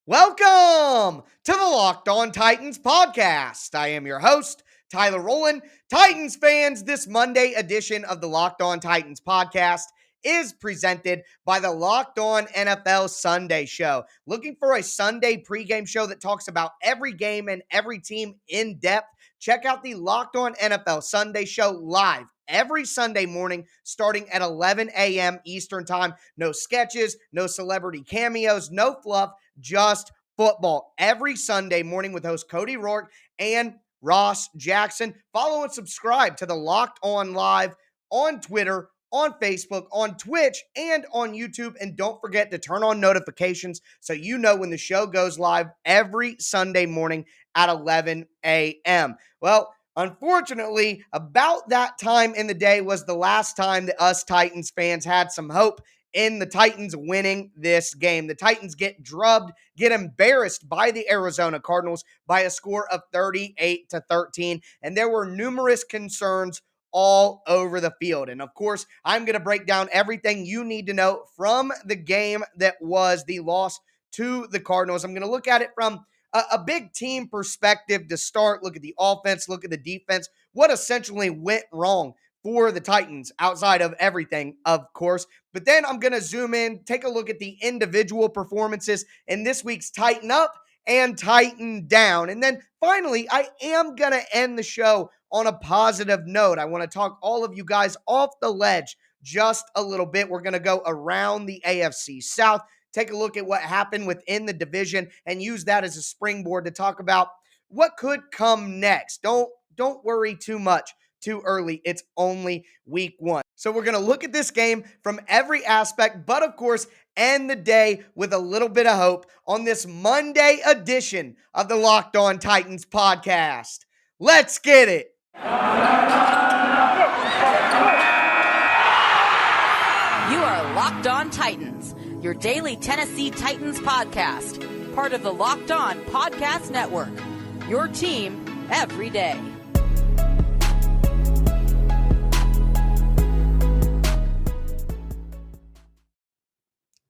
Welcome to the Locked On Titans podcast. I am your host, Tyler Rowland. Titans fans, this Monday edition of the Locked On Titans podcast is presented by the Locked On NFL Sunday Show. Looking for a Sunday pregame show that talks about every game and every team in depth? Check out the Locked On NFL Sunday Show live every Sunday morning starting at 11 a.m. Eastern Time. No sketches, no celebrity cameos, no fluff, just football every Sunday morning with host Cody Rourke and Ross Jackson. Follow and subscribe to the Locked On Live on Twitter, on Facebook, on Twitch, and on YouTube. And don't forget to turn on notifications so you know when the show goes live every Sunday morning at 11 a.m. Well, unfortunately, about that time in the day was the last time that us Titans fans had some hope in the Titans winning this game. The Titans get drubbed, get embarrassed by the Arizona Cardinals by a score of 38-13, and there were numerous concerns all over the field. And of course, I'm going to break down everything you need to know from the game that was the loss to the Cardinals. I'm going to look at it from a big team perspective to start. Look at the offense, look at the defense, what essentially went wrong for the Titans outside of everything, of course. But then I'm going to zoom in, take a look at the individual performances in this week's Tighten Up and Tighten Down. And then finally, I am going to end the show on a positive note. I want to talk all of you guys off the ledge just a little bit. We're going to go around the AFC South, take a look at what happened within the division, and use that as a springboard to talk about what could come next. Don't worry too much too early. It's only week one. So we're going to look at this game from every aspect, but of course, end the day with a little bit of hope on this Monday edition of the Locked On Titans podcast. Let's get it. You are Locked On Titans, your daily Tennessee Titans podcast, part of the Locked On Podcast Network, your team every day.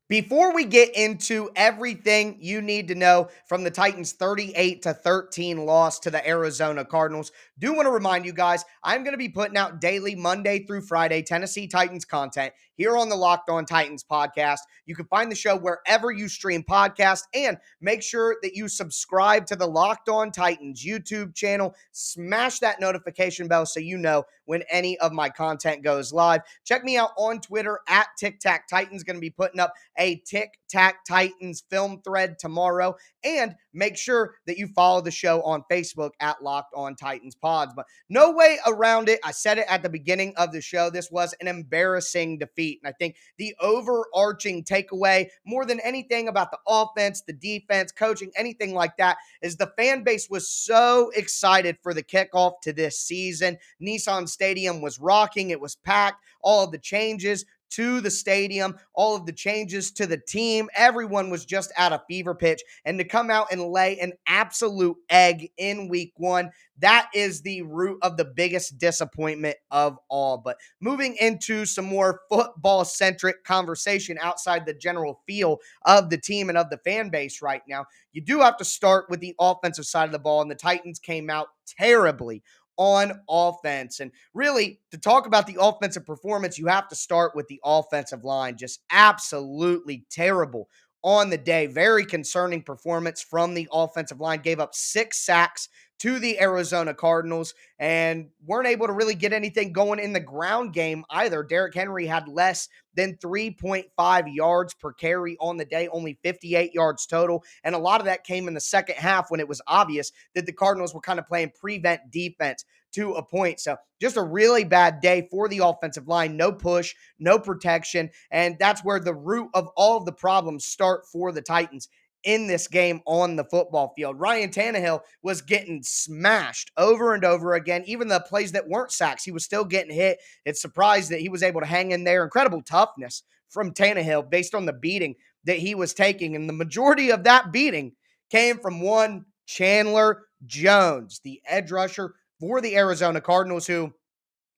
Before we get into everything you need to know from the Titans' 38-13 loss to the Arizona Cardinals, do want to remind you guys, I'm going to be putting out daily Monday through Friday Tennessee Titans content here on the Locked On Titans podcast. You can find the show wherever you stream podcasts, and make sure that you subscribe to the Locked On Titans YouTube channel. Smash that notification bell so you know when any of my content goes live. Check me out on Twitter at TicTacTitans. Going to be putting up a Tic Tac Titans film thread tomorrow, and make sure that you follow the show on Facebook at Locked On Titans Pods. But no way around it. I said it at the beginning of the show. This was an embarrassing defeat. And I think the overarching takeaway, more than anything about the offense, the defense, coaching, anything like that, is the fan base was so excited for the kickoff to this season. Nissan Stadium was rocking. It was packed. All of the changes to the stadium, all of the changes to the team, everyone was just at a fever pitch. And to come out and lay an absolute egg in week one, that is the root of the biggest disappointment of all. But moving into some more football-centric conversation outside the general feel of the team and of the fan base right now, you do have to start with the offensive side of the ball, and the Titans came out terribly on offense. And really, to talk about the offensive performance, you have to start with the offensive line. Just absolutely terrible on the day. Very concerning performance from the offensive line. Gave up 6 sacks to the Arizona Cardinals and weren't able to really get anything going in the ground game either. Derrick Henry had less than 3.5 yards per carry on the day, only 58 yards total. And a lot of that came in the second half when it was obvious that the Cardinals were kind of playing prevent defense to a point. So just a really bad day for the offensive line. No push, no protection. And that's where the root of all of the problems start for the Titans in this game on the football field. Ryan Tannehill was getting smashed over and over again. Even the plays that weren't sacks, he was still getting hit. It's surprised that he was able to hang in there. Incredible toughness from Tannehill based on the beating that he was taking. And the majority of that beating came from one Chandler Jones, the edge rusher for the Arizona Cardinals, who,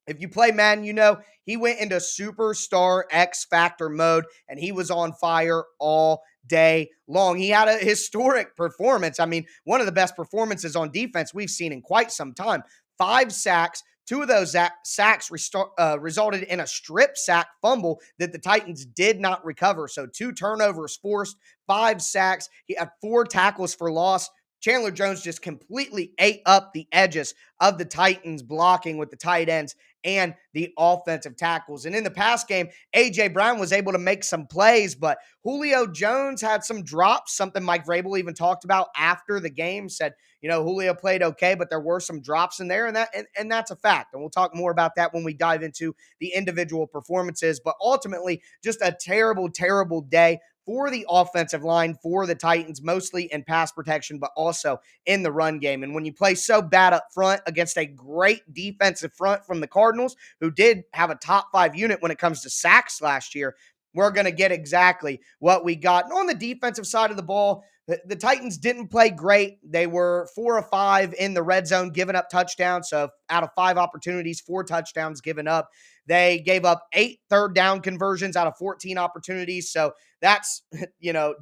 if you play Madden, you know he went into superstar X Factor mode, and he was on fire all day long. He had a historic performance. I mean, one of the best performances on defense we've seen in quite some time. 5 sacks. Two of those sacks resulted in a strip sack fumble that the Titans did not recover. So 2 turnovers forced, 5 sacks. He had 4 tackles for loss. Chandler Jones just completely ate up the edges of the Titans blocking with the tight ends and the offensive tackles. And in the pass game, A.J. Brown was able to make some plays, but Julio Jones had some drops, something Mike Vrabel even talked about after the game, said, Julio played okay, but there were some drops in there, and that's a fact. And we'll talk more about that when we dive into the individual performances. But ultimately, just a terrible, terrible day for the offensive line for the Titans, mostly in pass protection, but also in the run game. And when you play so bad up front against a great defensive front from the Cardinals, who did have a top 5 unit when it comes to sacks last year, we're going to get exactly what we got. And on the defensive side of the ball, the Titans didn't play great. They were 4 of 5 in the red zone, giving up touchdowns. So out of 5 opportunities, 4 touchdowns given up. They gave up 8 third down conversions out of 14 opportunities. So that's,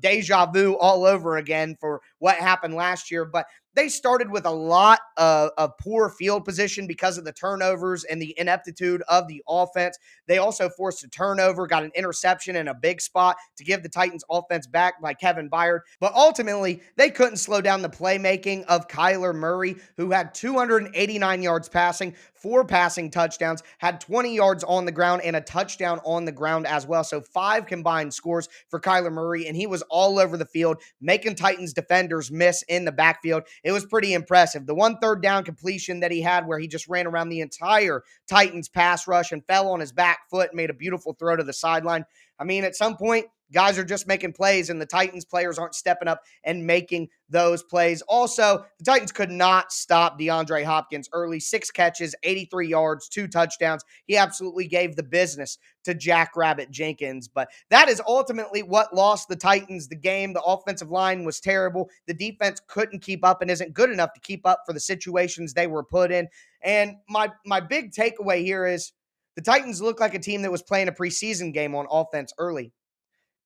deja vu all over again for what happened last year. But they started with a lot of poor field position because of the turnovers and the ineptitude of the offense. They also forced a turnover, got an interception in a big spot to give the Titans offense back by Kevin Byard. But ultimately, they couldn't slow down the playmaking of Kyler Murray, who had 289 yards passing, 4 passing touchdowns, had 20 yards on the ground, and a touchdown on the ground as well. So 5 combined scores for Kyler Murray, and he was all over the field, making Titans defenders miss in the backfield. It was pretty impressive. The 1 third down completion that he had where he just ran around the entire Titans pass rush and fell on his back foot and made a beautiful throw to the sideline. I mean, at some point, guys are just making plays, and the Titans players aren't stepping up and making those plays. Also, the Titans could not stop DeAndre Hopkins early. 6 catches, 83 yards, 2 touchdowns. He absolutely gave the business to Jackrabbit Jenkins. But that is ultimately what lost the Titans the game. The offensive line was terrible. The defense couldn't keep up and isn't good enough to keep up for the situations they were put in. And my big takeaway here is the Titans look like a team that was playing a preseason game on offense early.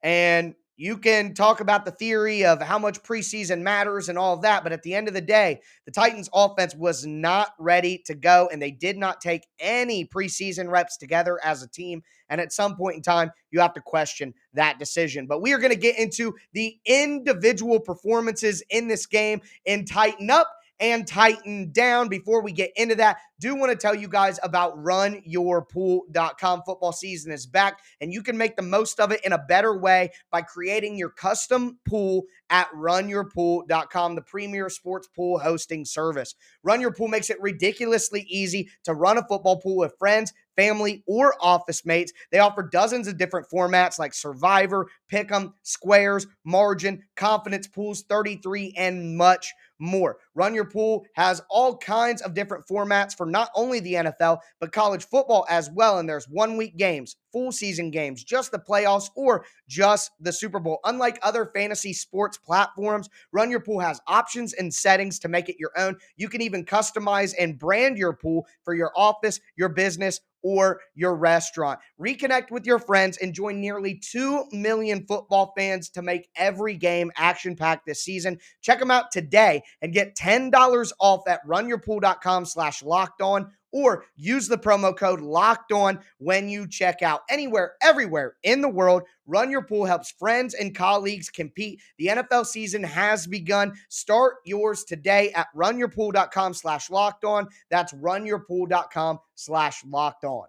And you can talk about the theory of how much preseason matters and all of that, but at the end of the day, the Titans offense was not ready to go, and they did not take any preseason reps together as a team. And at some point in time, you have to question that decision. But we are going to get into the individual performances in this game and tighten up and tighten down. Before we get into that, do want to tell you guys about runyourpool.com. Football season is back, and you can make the most of it in a better way by creating your custom pool at runyourpool.com, the premier sports pool hosting service. Run Your Pool makes it ridiculously easy to run a football pool with friends, family, or office mates. They offer dozens of different formats like Survivor, Pick'em, Squares, Margin, Confidence Pools, 33, and much more. Run Your Pool has all kinds of different formats for not only the NFL, but college football as well. And there's 1-week games, full season games, just the playoffs, or just the Super Bowl. Unlike other fantasy sports platforms, Run Your Pool has options and settings to make it your own. You can even customize and brand your pool for your office, your business, or your restaurant. Reconnect with your friends and join nearly 2 million football fans to make every game action-packed this season. Check them out today and get $10 off at runyourpool.com/lockedon, or use the promo code LOCKEDON when you check out. Anywhere, everywhere in the world, Run Your Pool helps friends and colleagues compete. The NFL season has begun. Start yours today at runyourpool.com/lockedon. That's runyourpool.com/lockedon.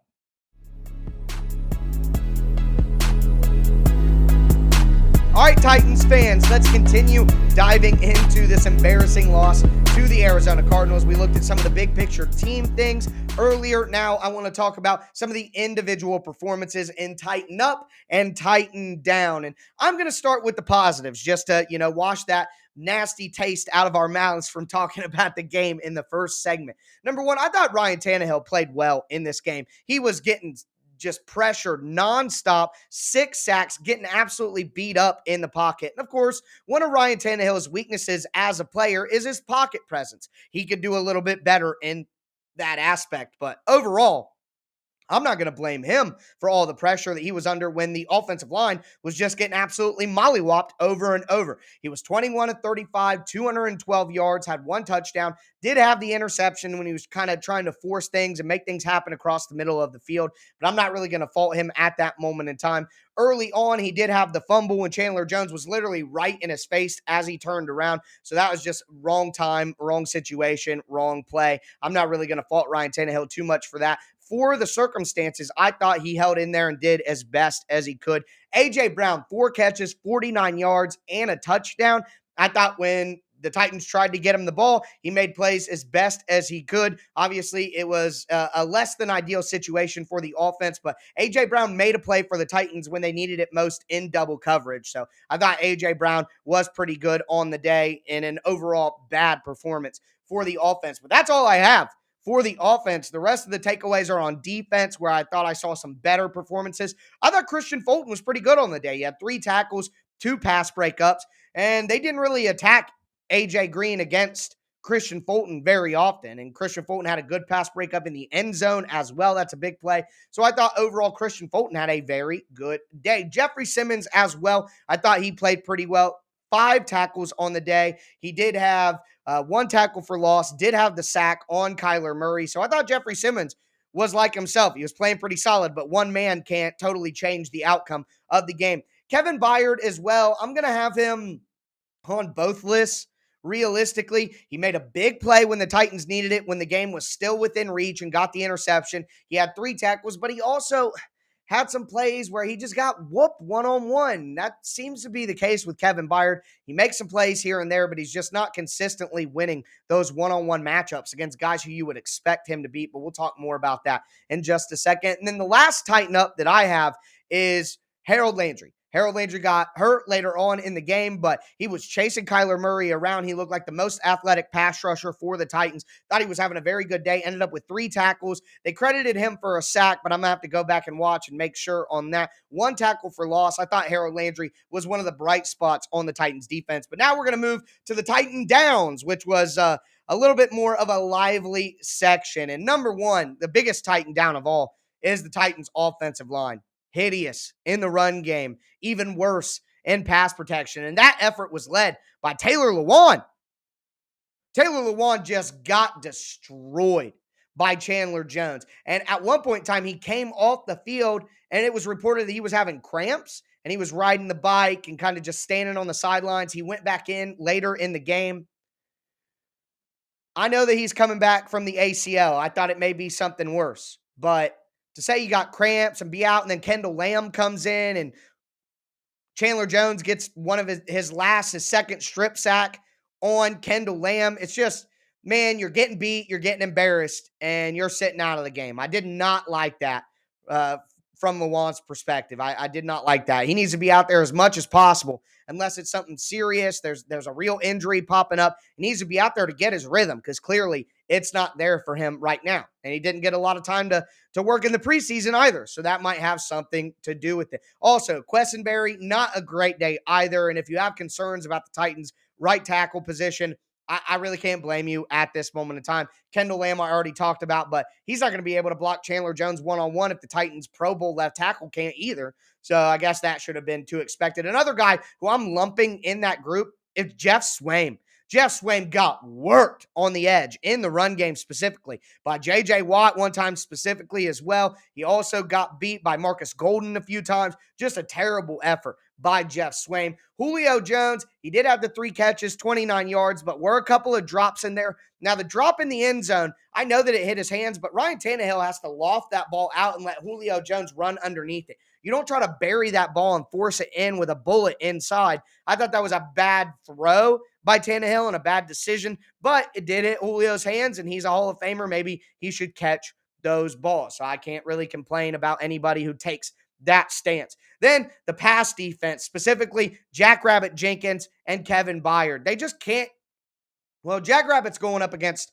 All right, Titans fans, let's continue diving into this embarrassing loss to the Arizona Cardinals. We looked at some of the big picture team things earlier. Now I want to talk about some of the individual performances and tighten up and tighten down. And I'm going to start with the positives just to, wash that nasty taste out of our mouths from talking about the game in the first segment. Number one, I thought Ryan Tannehill played well in this game. He was getting just pressured nonstop, 6 sacks, getting absolutely beat up in the pocket. And of course, one of Ryan Tannehill's weaknesses as a player is his pocket presence. He could do a little bit better in that aspect, but overall, I'm not going to blame him for all the pressure that he was under when the offensive line was just getting absolutely mollywopped over and over. He was 21 of 35, 212 yards, had one touchdown, did have the interception when he was kind of trying to force things and make things happen across the middle of the field. But I'm not really going to fault him at that moment in time. Early on, he did have the fumble when Chandler Jones was literally right in his face as he turned around. So that was just wrong time, wrong situation, wrong play. I'm not really going to fault Ryan Tannehill too much for that. For the circumstances, I thought he held in there and did as best as he could. A.J. Brown, 4 catches, 49 yards, and a touchdown. I thought when the Titans tried to get him the ball, he made plays as best as he could. Obviously, it was a less than ideal situation for the offense, but A.J. Brown made a play for the Titans when they needed it most in double coverage. So I thought A.J. Brown was pretty good on the day in an overall bad performance for the offense. But that's all I have for the offense. The rest of the takeaways are on defense, where I thought I saw some better performances. I thought Christian Fulton was pretty good on the day. He had 3 tackles, 2 pass breakups, and they didn't really attack A.J. Green against Christian Fulton very often. And Christian Fulton had a good pass breakup in the end zone as well. That's a big play. So I thought overall Christian Fulton had a very good day. Jeffrey Simmons as well. I thought he played pretty well. 5 tackles on the day. He did have 1 tackle for loss, did have the sack on Kyler Murray. So I thought Jeffrey Simmons was like himself. He was playing pretty solid, but one man can't totally change the outcome of the game. Kevin Byard as well. I'm going to have him on both lists. Realistically, he made a big play when the Titans needed it, when the game was still within reach, and got the interception. He had 3 tackles, but he also had some plays where he just got whooped one-on-one. That seems to be the case with Kevin Byard. He makes some plays here and there, but he's just not consistently winning those one-on-one matchups against guys who you would expect him to beat. But we'll talk more about that in just a second. And then the last tighten up that I have is Harold Landry. Harold Landry got hurt later on in the game, but he was chasing Kyler Murray around. He looked like the most athletic pass rusher for the Titans. Thought he was having a very good day. Ended up with 3 tackles. They credited him for a sack, but I'm going to have to go back and watch and make sure on that. 1 tackle for loss. I thought Harold Landry was one of the bright spots on the Titans defense. But now we're going to move to the Titan Downs, which was a little bit more of a lively section. And number 1, the biggest Titan down of all, is the Titans offensive line. Hideous in the run game, even worse in pass protection. And that effort was led by Taylor Lewan. Taylor Lewan just got destroyed by Chandler Jones. And at one point in time, he came off the field and it was reported that he was having cramps and he was riding the bike and kind of just standing on the sidelines. He went back in later in the game. I know that he's coming back from the ACL. I thought it may be something worse, but to say you got cramps and be out, and then Kendall Lamb comes in and Chandler Jones gets one of his second strip sack on Kendall Lamb. It's just, man, you're getting beat, you're getting embarrassed, and you're sitting out of the game. I did not like that from Lewan's perspective. I did not like that. He needs to be out there as much as possible, unless it's something serious. There's a real injury popping up. He needs to be out there to get his rhythm, because clearly it's not there for him right now. And he didn't get a lot of time to work in the preseason either. So that might have something to do with it. Also, Quessenberry, not a great day either. And if you have concerns about the Titans' right tackle position, I really can't blame you at this moment in time. Kendall Lamb, I already talked about, but he's not going to be able to block Chandler Jones one-on-one if the Titans' Pro Bowl left tackle can't either. So I guess that should have been too expected. Another guy who I'm lumping in that group is Jeff Swaim. Jeff Swaim got worked on the edge in the run game specifically by J.J. Watt one time specifically as well. He also got beat by Marcus Golden a few times. Just a terrible effort by Jeff Swaim. Julio Jones, he did have the 3 catches, 29 yards, but were a couple of drops in there. Now, the drop in the end zone, I know that it hit his hands, but Ryan Tannehill has to loft that ball out and let Julio Jones run underneath it. You don't try to bury that ball and force it in with a bullet inside. I thought that was a bad throw by Tannehill and a bad decision, but it did hit Julio's hands, and he's a Hall of Famer. Maybe he should catch those balls. So I can't really complain about anybody who takes that stance. Then the pass defense, specifically Jackrabbit Jenkins and Kevin Byard. They just can't. Well, Jackrabbit's going up against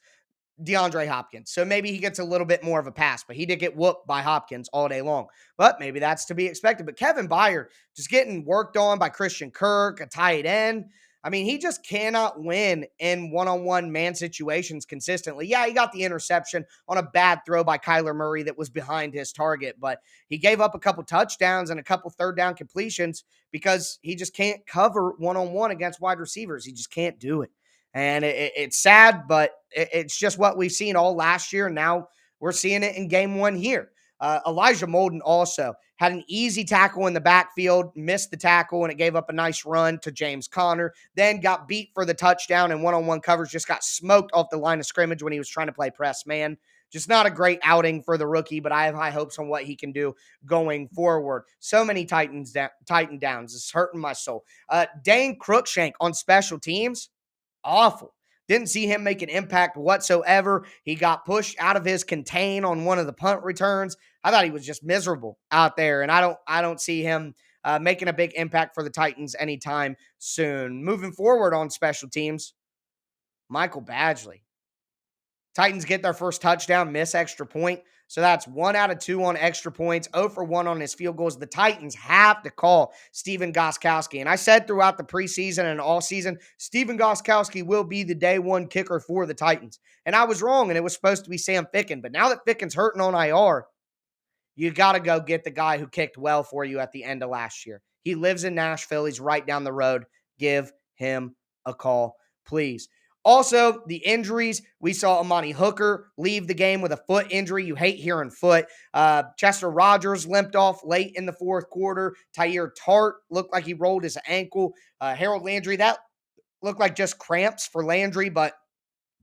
DeAndre Hopkins, so maybe he gets a little bit more of a pass, but he did get whooped by Hopkins all day long. But maybe that's to be expected. But Kevin Byard just getting worked on by Christian Kirk, a tight end. I mean, he just cannot win in one-on-one man situations consistently. Yeah, he got the interception on a bad throw by Kyler Murray that was behind his target, but he gave up a couple touchdowns and a couple third down completions because he just can't cover one-on-one against wide receivers. He just can't do it. And it's sad, but it's just what we've seen all last year. Now we're seeing it in game one here. Elijah Molden also had an easy tackle in the backfield, missed the tackle, and it gave up a nice run to James Conner. Then got beat for the touchdown and one-on-one coverage, just got smoked off the line of scrimmage when he was trying to play press man. Just not a great outing for the rookie, but I have high hopes on what he can do going forward. So many Titan downs. It's hurting my soul. Dane Cruikshank on special teams, awful. Didn't see him make an impact whatsoever. He got pushed out of his contain on one of the punt returns. I thought he was just miserable out there, and I don't see him making a big impact for the Titans anytime soon. Moving forward on special teams, Michael Badgley. Titans get their first touchdown, miss extra point. So that's 1 out of 2 on extra points, 0 for 1 on his field goals. The Titans have to call Stephen Gostkowski. And I said throughout the preseason and all season, Stephen Gostkowski will be the day one kicker for the Titans. And I was wrong, and it was supposed to be Sam Ficken. But now that Ficken's hurting on IR, you got to go get the guy who kicked well for you at the end of last year. He lives in Nashville. He's right down the road. Give him a call, please. Also, the injuries. We saw Amani Hooker leave the game with a foot injury. You hate hearing foot. Chester Rogers limped off late in the fourth quarter. Tyir Tart looked like he rolled his ankle. Harold Landry, that looked like just cramps for Landry, but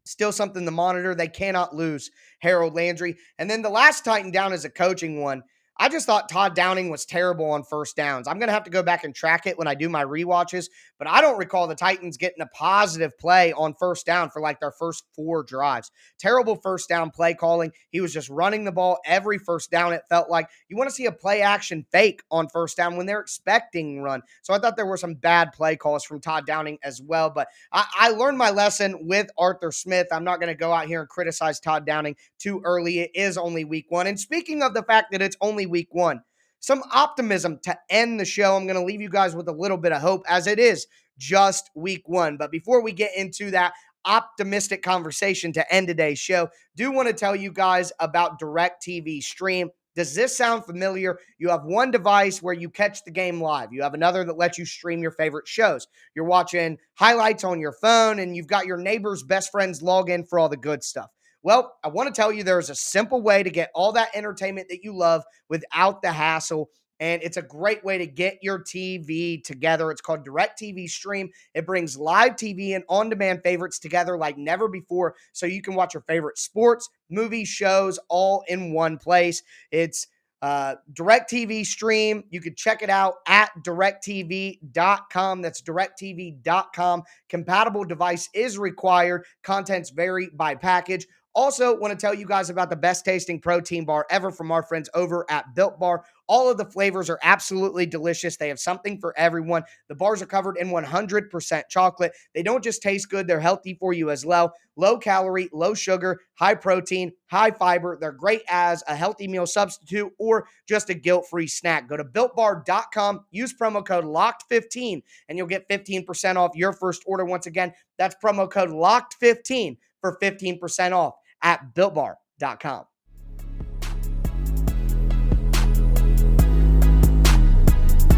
still something to monitor. They cannot lose Harold Landry. And then the last Titan down is a coaching one. I just thought Todd Downing was terrible on first downs. I'm going to have to go back and track it when I do my rewatches, but I don't recall the Titans getting a positive play on first down for like their first 4 drives. Terrible first down play calling. He was just running the ball every first down. It felt like you want to see a play action fake on first down when they're expecting run. So I thought there were some bad play calls from Todd Downing as well, but I learned my lesson with Arthur Smith. I'm not going to go out here and criticize Todd Downing too early. It is only week 1. And speaking of the fact that it's only week 1, some optimism to end the show. I'm going to leave you guys with a little bit of hope as it is just week 1. But before we get into that optimistic conversation to end today's show, do want to tell you guys about DirecTV Stream. Does this sound familiar? You have one device where you catch the game live. You have another that lets you stream your favorite shows. You're watching highlights on your phone, and you've got your neighbor's best friend's login for all the good stuff. Well, I want to tell you there's a simple way to get all that entertainment that you love without the hassle. And it's a great way to get your TV together. It's called DirecTV Stream. It brings live TV and on-demand favorites together like never before, so you can watch your favorite sports, movies, shows all in one place. It's DirecTV Stream. You could check it out at directtv.com. That's directtv.com. Compatible device is required. Contents vary by package. Also, want to tell you guys about the best tasting protein bar ever from our friends over at Built Bar. All of the flavors are absolutely delicious. They have something for everyone. The bars are covered in 100% chocolate. They don't just taste good, they're healthy for you as well. Low calorie, low sugar, high protein, high fiber. They're great as a healthy meal substitute or just a guilt-free snack. Go to BuiltBar.com, use promo code LOCKED15, and you'll get 15% off your first order. Once again, that's promo code LOCKED15 for 15% off at BuiltBar.com.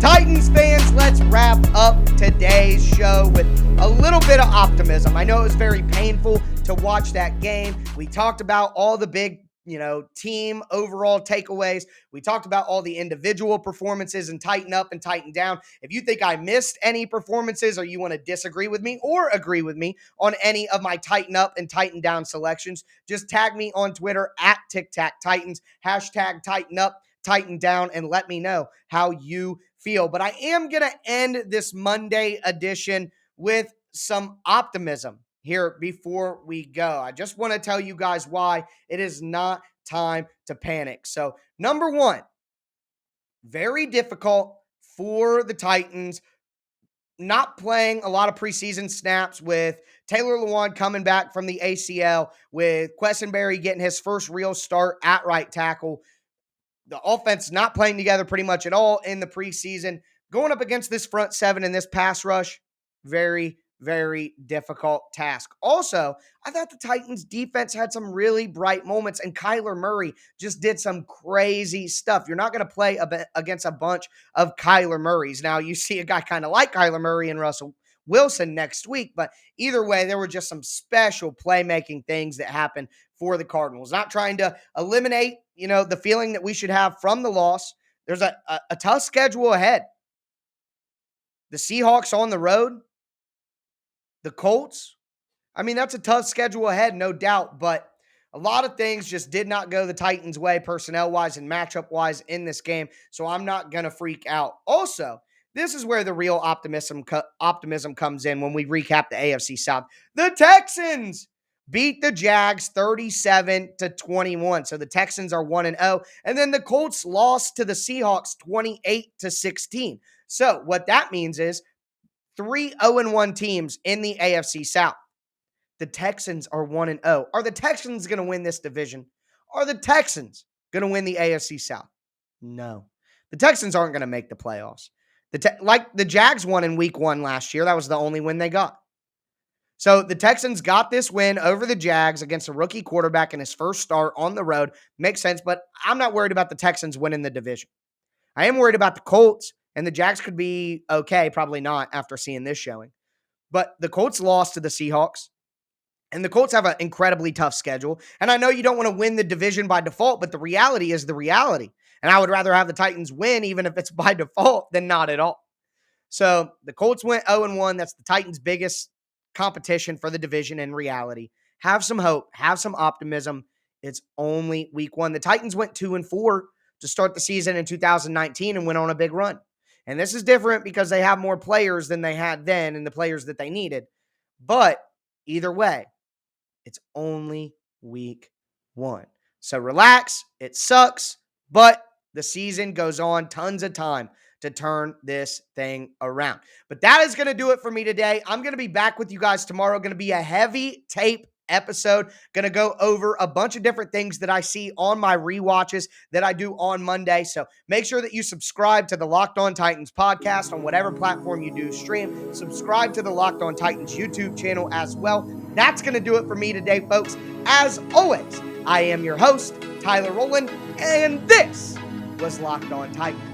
Titans fans, let's wrap up today's show with a little bit of optimism. I know it was very painful to watch that game. We talked about all the big, team overall takeaways. We talked about all the individual performances and tighten up and tighten down. If you think I missed any performances or you want to disagree with me or agree with me on any of my tighten up and tighten down selections, just tag me on Twitter at TicTacTitans, hashtag tighten up, tighten down, and let me know how you feel. But I am going to end this Monday edition with some optimism here before we go. I just want to tell you guys why it is not time to panic. So, number 1, very difficult for the Titans not playing a lot of preseason snaps with Taylor Lewan coming back from the ACL, with Quessenberry getting his first real start at right tackle. The offense not playing together pretty much at all in the preseason. Going up against this front seven and this pass rush, very, very difficult task. Also, I thought the Titans defense had some really bright moments, and Kyler Murray just did some crazy stuff. You're not going to play against a bunch of Kyler Murrays. Now, you see a guy kind of like Kyler Murray and Russell Wilson next week, but either way, there were just some special playmaking things that happened for the Cardinals. Not trying to eliminate, the feeling that we should have from the loss. There's a tough schedule ahead. The Seahawks on the road, the Colts. I mean, that's a tough schedule ahead, no doubt, but a lot of things just did not go the Titans' way personnel-wise and matchup-wise in this game, so I'm not going to freak out. Also, this is where the real optimism comes in when we recap the AFC South. The Texans beat the Jags 37-21. So the Texans are 1-0, and then the Colts lost to the Seahawks 28-16. So what that means is 3 0-1 teams in the AFC South. The Texans are 1-0. Are the Texans going to win this division? Are the Texans going to win the AFC South? No. The Texans aren't going to make the playoffs. Like the Jags won in week 1 last year. That was the only win they got. So the Texans got this win over the Jags against a rookie quarterback in his first start on the road. Makes sense, but I'm not worried about the Texans winning the division. I am worried about the Colts, and the Jags could be okay, probably not after seeing this showing. But the Colts lost to the Seahawks, and the Colts have an incredibly tough schedule. And I know you don't want to win the division by default, but the reality is the reality. And I would rather have the Titans win, even if it's by default, than not at all. So the Colts went 0-1. That's the Titans' biggest competition for the division in reality. Have some hope. Have some optimism. It's only week 1. The Titans went 2-4 to start the season in 2019 and went on a big run. And this is different because they have more players than they had then and the players that they needed. But either way, it's only week 1. So relax. It sucks, but the season goes on. Tons of time to turn this thing around. But that is going to do it for me today. I'm going to be back with you guys tomorrow. Going to be a heavy tape episode. Going to go over a bunch of different things that I see on my rewatches that I do on Monday. So make sure that you subscribe to the Locked On Titans podcast on whatever platform you do stream. Subscribe to the Locked On Titans YouTube channel as well. That's going to do it for me today, folks. As always, I am your host, Tyler Rowland, and this was Locked On Titans.